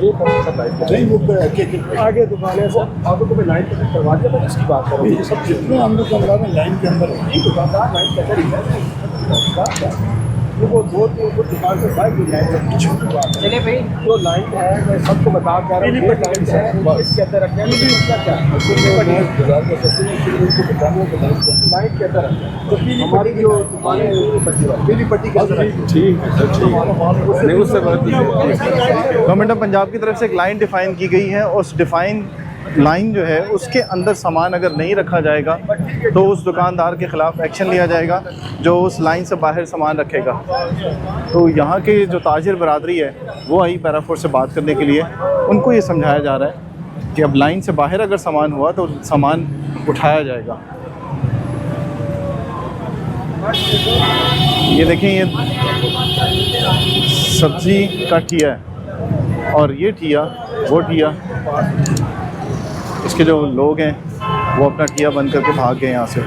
ये कौन सा टाइप है? नहीं वो आगे दुकान है सर, आपको कोई लाइन कटर करवा दिया, मैं इसकी बात कर रहा हूँ। ये सब जितने हम लोग चल रहा है लाइन के अंदर है। नहीं, दुकानदार लाइन कटर ही है। ये वो दो तीन को दुकान से बाइक की लाइन है, छोटी बात है। चले भाई, जो लाइन है मैं सबको बता कर रहा हूँ, ये लाइन है, इसके अंदर रखना है, इसका क्या है? लाइन के अंदर तो हमारी जो दुकान है पीली पट्टी के अंदर है। ठीक है सर, ठीक है, नहीं उससे बात गवर्नमेंट ऑफ पंजाब की तरफ से एक लाइन डिफ़ाइन की गई है। उस डिफ़ाइन लाइन जो है उसके अंदर सामान अगर नहीं रखा जाएगा तो उस दुकानदार के ख़िलाफ़ एक्शन लिया जाएगा जो उस लाइन से बाहर सामान रखेगा। तो यहाँ के जो ताजिर बरादरी है वो आई पैराफोर्स से बात करने के लिए, उनको ये समझाया जा रहा है कि अब लाइन से बाहर अगर सामान हुआ तो सामान उठाया जाएगा। ये देखें, ये सब्ज़ी का ठिया है और ये ठिया वो ठिया, इसके जो लोग हैं वो अपना ठिया बंद करके भाग गए यहाँ से।